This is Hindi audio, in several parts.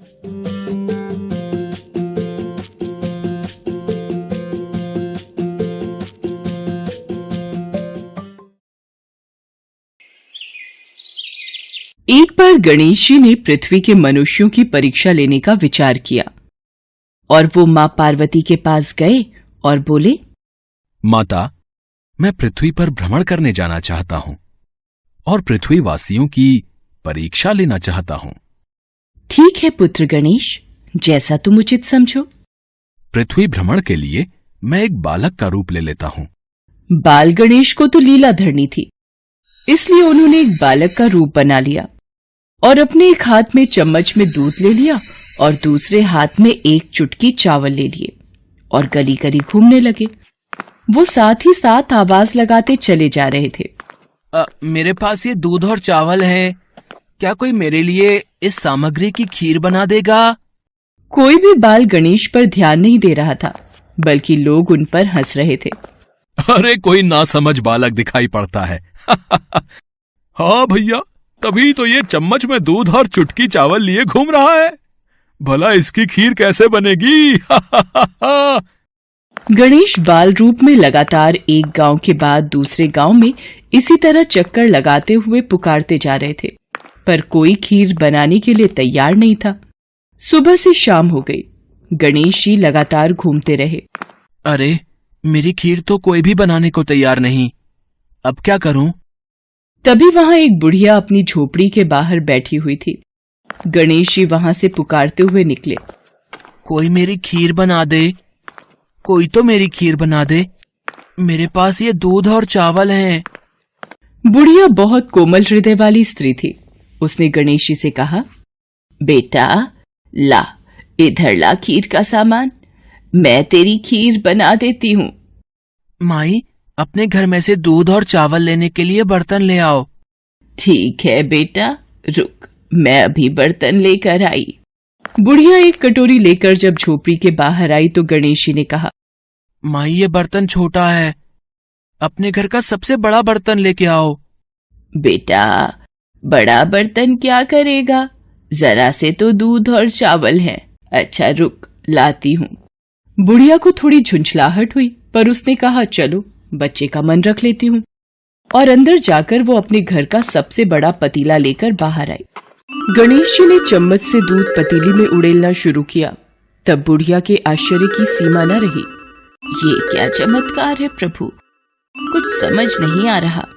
एक बार गणेश जी ने पृथ्वी के मनुष्यों की परीक्षा लेने का विचार किया और वो मां पार्वती के पास गए और बोले, माता, मैं पृथ्वी पर भ्रमण करने जाना चाहता हूं और पृथ्वी वासियों की परीक्षा लेना चाहता हूं। ठीक है पुत्र गणेश, जैसा तुम उचित समझो। पृथ्वी भ्रमण के लिए मैं एक बालक का रूप ले लेता हूं। बाल गणेश को तो लीला धरनी थी, इसलिए उन्होंने एक बालक का रूप बना लिया और अपने एक हाथ में चम्मच में दूध ले लिया और दूसरे हाथ में एक चुटकी चावल ले लिए और गली गली घूमने लगे। वो साथ ही साथ आवाज लगाते चले जा रहे थे, मेरे पास ये दूध और चावल है, क्या कोई मेरे लिए इस सामग्री की खीर बना देगा? कोई भी बाल गणेश पर ध्यान नहीं दे रहा था, बल्कि लोग उन पर हंस रहे थे। अरे कोई नासमझ बालक दिखाई पड़ता है। हाँ भैया, तभी तो ये चम्मच में दूध और चुटकी चावल लिए घूम रहा है, भला इसकी खीर कैसे बनेगी? गणेश बाल रूप में लगातार एक गांव के बाद दूसरे गांव में इसी तरह चक्कर लगाते हुए पुकारते जा रहे थे, पर कोई खीर बनाने के लिए तैयार नहीं था। सुबह से शाम हो गई, गणेश जी लगातार घूमते रहे। अरे, मेरी खीर तो कोई भी बनाने को तैयार नहीं, अब क्या करूं? तभी वहां एक बुढ़िया अपनी झोपड़ी के बाहर बैठी हुई थी। गणेश जी वहां से पुकारते हुए निकले, कोई मेरी खीर बना दे, कोई तो मेरी खीर बना दे, मेरे पास ये दूध और चावल हैं। बुढ़िया बहुत कोमल हृदय वाली स्त्री थी। उसने गणेश जी से कहा, बेटा ला, इधर ला खीर का सामान, मैं तेरी खीर बना देती हूँ। माई, अपने घर में से दूध और चावल लेने के लिए बर्तन ले आओ। ठीक है बेटा, रुक, मैं अभी बर्तन लेकर आई। बुढ़िया एक कटोरी लेकर जब झोपड़ी के बाहर आई तो गणेश जी ने कहा, माई ये बर्तन छोटा है, अपने घर का सबसे बड़ा बर्तन लेके आओ। बेटा, बड़ा बर्तन क्या करेगा, जरा से तो दूध और चावल है। अच्छा रुक, लाती हूँ। बुढ़िया को थोड़ी झुंझलाहट हुई, पर उसने कहा, चलो बच्चे का मन रख लेती हूँ, और अंदर जाकर वो अपने घर का सबसे बड़ा पतीला लेकर बाहर आई। गणेश जी ने चम्मच से दूध पतीली में उड़ेलना शुरू किया। तब बुढ़िया के आश्चर्य की सीमा न रही। ये क्या चमत्कार है प्रभु, कुछ समझ नहीं आ रहा।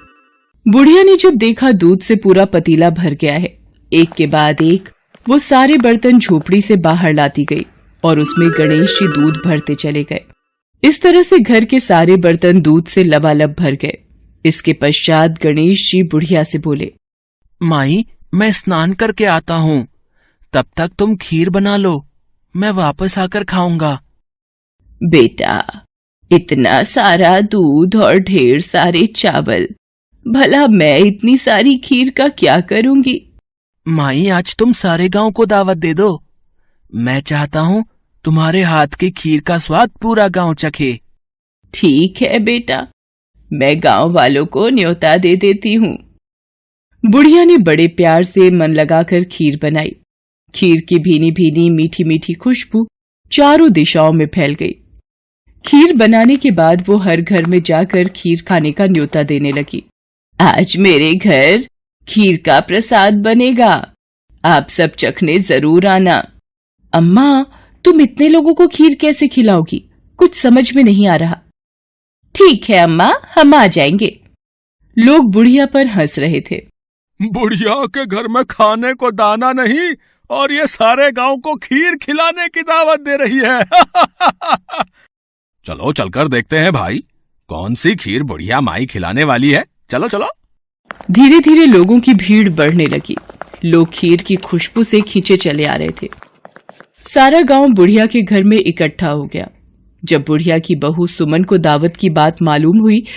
बुढ़िया ने जब देखा दूध से पूरा पतीला भर गया है, एक के बाद एक वो सारे बर्तन झोपड़ी से बाहर लाती गई और उसमें गणेश जी दूध भरते चले गए। इस तरह से घर के सारे बर्तन दूध से लबालब भर गए। इसके पश्चात गणेश जी बुढ़िया से बोले, माई, मैं स्नान करके आता हूँ, तब तक तुम खीर बना लो, मैं वापस आकर खाऊंगा। बेटा, इतना सारा दूध और ढेर सारे चावल, भला मैं इतनी सारी खीर का क्या करूंगी? माई, आज तुम सारे गांव को दावत दे दो, मैं चाहता हूँ तुम्हारे हाथ की खीर का स्वाद पूरा गांव चखे। ठीक है बेटा, मैं गांव वालों को न्योता दे देती हूँ। बुढ़िया ने बड़े प्यार से मन लगाकर खीर बनाई। खीर की भीनी भीनी मीठी मीठी खुशबू चारों दिशाओं में फैल गई। खीर बनाने के बाद वो हर घर में जाकर खीर खाने का न्योता देने लगी। आज मेरे घर खीर का प्रसाद बनेगा, आप सब चखने जरूर आना। अम्मा, तुम इतने लोगों को खीर कैसे खिलाओगी, कुछ समझ में नहीं आ रहा। ठीक है अम्मा, हम आ जाएंगे। लोग बुढ़िया पर हंस रहे थे। बुढ़िया के घर में खाने को दाना नहीं और ये सारे गांव को खीर खिलाने की दावत दे रही है। चलो चलकर देखते हैं भाई, कौन सी खीर बुढ़िया माई खिलाने वाली है। चलो चलो। धीरे धीरे लोगों की भीड़ बढ़ने लगी। लोग खीर की खुशबू से खींचे चले आ रहे थे। सारा गांव बुढ़िया के घर में इकट्ठा हो गया। जब बुढ़िया की बहू सुमन को दावत की बात मालूम हुई,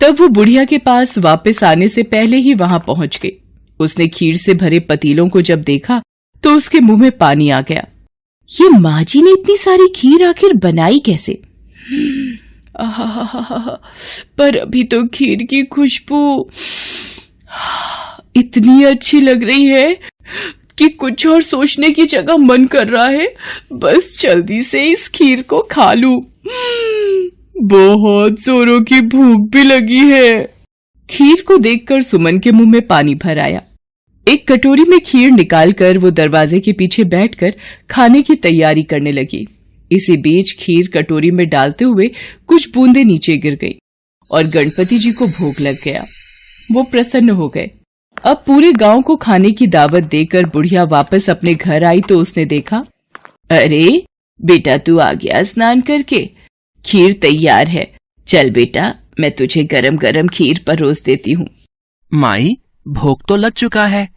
तब वो बुढ़िया के पास वापस आने से पहले ही वहां पहुंच गई। उसने खीर से भरे पतीलों को जब देखा तो उसके मुंह में पानी आ गया। ये माँ जी ने इतनी सारी खीर आखिर बनाई कैसे? पर अभी तो खीर की खुशबू इतनी अच्छी लग रही है कि कुछ और सोचने की जगह मन कर रहा है बस जल्दी से इस खीर को खा लूं। बहुत जोरों की भूख भी लगी है। खीर को देखकर सुमन के मुंह में पानी भर आया। एक कटोरी में खीर निकालकर वो दरवाजे के पीछे बैठकर खाने की तैयारी करने लगी। इसी बीच खीर कटोरी में डालते हुए कुछ बूंदें नीचे गिर गई और गणपति जी को भोग लग गया। वो प्रसन्न हो गए। अब पूरे गांव को खाने की दावत देकर बुढ़िया वापस अपने घर आई तो उसने देखा, अरे बेटा तू आ गया स्नान करके, खीर तैयार है। चल बेटा मैं तुझे गरम गरम खीर परोस देती हूँ। माई भोग तो लग चुका है,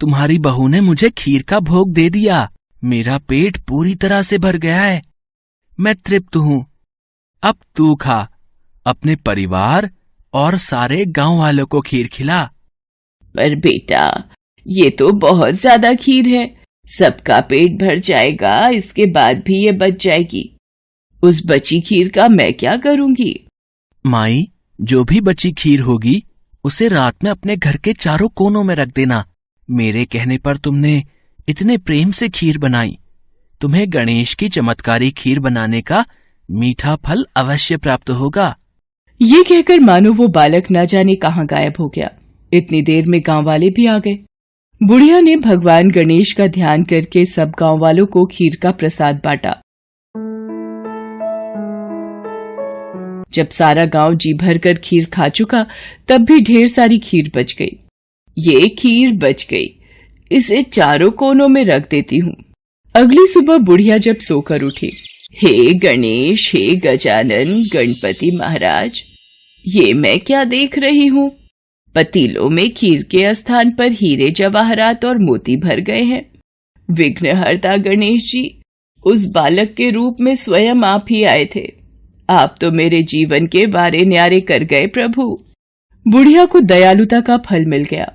तुम्हारी बहू ने मुझे खीर का भोग दे दिया। मेरा पेट पूरी तरह से भर गया है, मैं तृप्त हूँ। अब तू खा, अपने परिवार और सारे गांव वालों को खीर खिला। पर बेटा ये तो बहुत ज्यादा खीर है, सबका पेट भर जाएगा, इसके बाद भी ये बच जाएगी। उस बची खीर का मैं क्या करूंगी? माई जो भी बची खीर होगी उसे रात में अपने घर के चारों कोनों में रख देना। मेरे कहने पर तुमने इतने प्रेम से खीर बनाई, तुम्हें गणेश की चमत्कारी खीर बनाने का मीठा फल अवश्य प्राप्त होगा। ये कहकर मानो वो बालक न जाने कहाँ गायब हो गया। इतनी देर में गांव वाले भी आ गए। बुढ़िया ने भगवान गणेश का ध्यान करके सब गांव वालों को खीर का प्रसाद बांटा। जब सारा गांव जी भर कर खीर खा चुका तब भी ढेर सारी खीर बच गई। ये खीर बच गई, इसे चारों कोनों में रख देती हूँ। अगली सुबह बुढ़िया जब सोकर उठी, हे गणेश, हे गजानन, गणपति महाराज, ये मैं क्या देख रही हूँ? पतीलों में खीर के स्थान पर हीरे जवाहरात और मोती भर गए हैं। विघ्नहर्ता गणेश जी उस बालक के रूप में स्वयं आप ही आए थे। आप तो मेरे जीवन के वारे न्यारे कर गए प्रभु। बुढ़िया को दयालुता का फल मिल गया।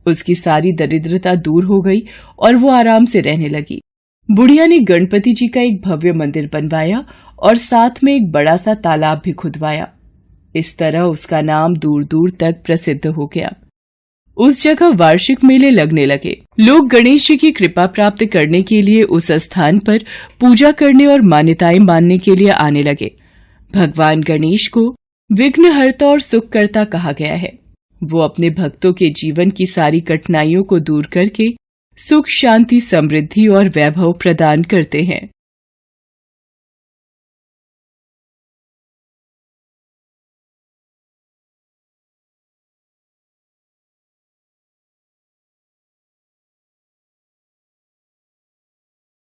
उसकी सारी दरिद्रता दूर हो गई और वो आराम से रहने लगी। बुढ़िया ने गणपति जी का एक भव्य मंदिर बनवाया और साथ में एक बड़ा सा तालाब भी खुदवाया। इस तरह उसका नाम दूर दूर तक प्रसिद्ध हो गया। उस जगह वार्षिक मेले लगने लगे। लोग गणेश जी की कृपा प्राप्त करने के लिए उस स्थान पर पूजा करने और मान्यताएं मानने के लिए आने लगे। भगवान गणेश को विघ्नहर्ता और सुखकर्ता कहा गया है। वो अपने भक्तों के जीवन की सारी कठिनाइयों को दूर करके सुख, शांति, समृद्धि और वैभव प्रदान करते हैं।